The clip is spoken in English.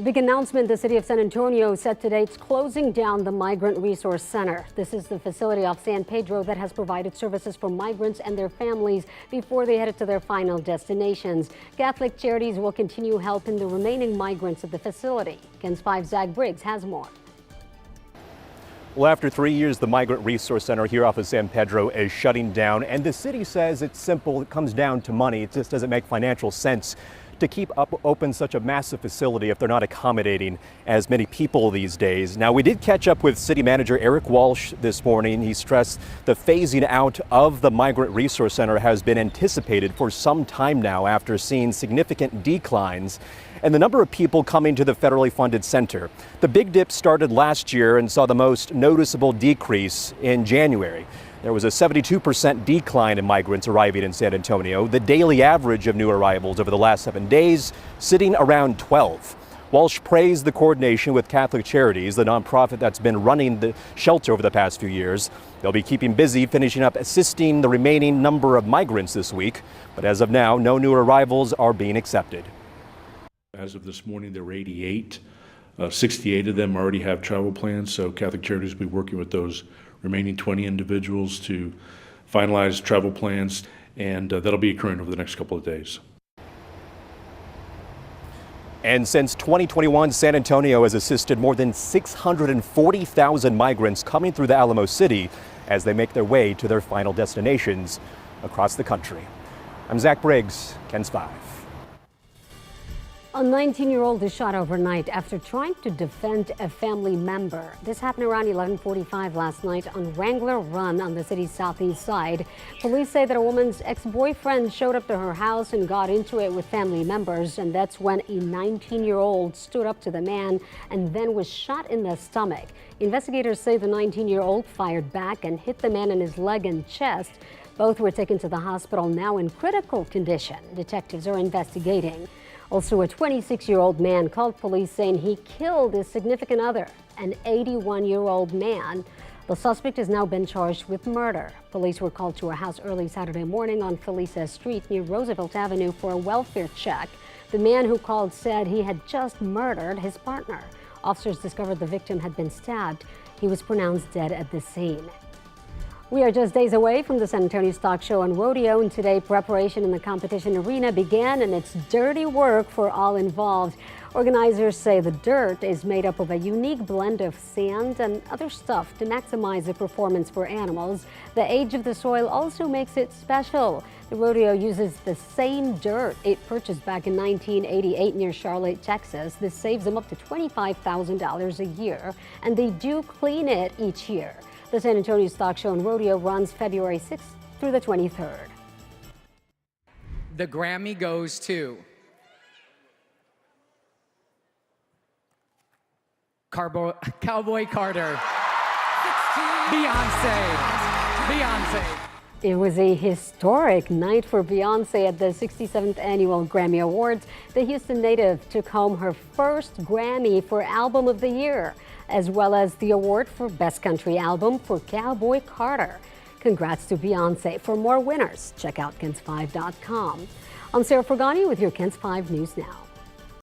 The big announcement: the city of San Antonio said today it's closing down the Migrant Resource Center. This is the facility off San Pedro that has provided services for migrants and their families before they headed to their final destinations. Catholic Charities will continue helping the remaining migrants at the facility. KENS 5's Zach Briggs has more. Well, after 3 years, the Migrant Resource Center here off of San Pedro is shutting down, and the city says it's simple. It comes down to money. It just doesn't make financial sense to keep open such a massive facility if they're not accommodating as many people these days. Now, we did catch up with City Manager Eric Walsh this morning. He stressed the phasing out of the Migrant Resource Center has been anticipated for some time now after seeing significant declines in the number of people coming to the federally funded center. The big dip started last year and saw the most noticeable decrease in January. There was a 72% decline in migrants arriving in San Antonio. The daily average of new arrivals over the last 7 days sitting around 12. Walsh praised the coordination with Catholic Charities, the nonprofit that's been running the shelter over the past few years. They'll be keeping busy finishing up assisting the remaining number of migrants this week. But as of now, no new arrivals are being accepted. As of this morning, there were 88. 68 of them already have travel plans, so Catholic Charities will be working with those remaining 20 individuals to finalize travel plans, and that'll be occurring over the next couple of days. And since 2021, San Antonio has assisted more than 640,000 migrants coming through the Alamo City as they make their way to their final destinations across the country. I'm Zach Briggs, KENS 5. A 19-year-old is shot overnight after trying to defend a family member. This happened around 11:45 last night on Wrangler Run on the city's southeast side. Police say that a woman's ex-boyfriend showed up to her house and got into it with family members, and that's when a 19-year-old stood up to the man and then was shot in the stomach. Investigators say the 19-year-old fired back and hit the man in his leg and chest. Both were taken to the hospital, now in critical condition. Detectives are investigating. Also, a 26-year-old man called police saying he killed his significant other, an 81-year-old man. The suspect has now been charged with murder. Police were called to a house early Saturday morning on Felicia Street near Roosevelt Avenue for a welfare check. The man who called said he had just murdered his partner. Officers discovered the victim had been stabbed. He was pronounced dead at the scene. We are just days away from the San Antonio Stock Show and Rodeo, and today preparation in the competition arena began, and it's dirty work for all involved. Organizers say the dirt is made up of a unique blend of sand and other stuff to maximize the performance for animals. The age of the soil also makes it special. The rodeo uses the same dirt it purchased back in 1988 near Charlotte, Texas. This saves them up to $25,000 a year, and they do clean it each year. The San Antonio Stock Show and Rodeo runs February 6th through the 23rd. The Grammy goes to Cowboy Carter. Beyonce. It was a historic night for Beyonce at the 67th Annual Grammy Awards. The Houston native took home her first Grammy for Album of the Year, as well as the award for Best Country Album for Cowboy Carter. Congrats to Beyonce. For more winners, check out KENS5.com. I'm Sarah Forgany with your KENS 5 News Now.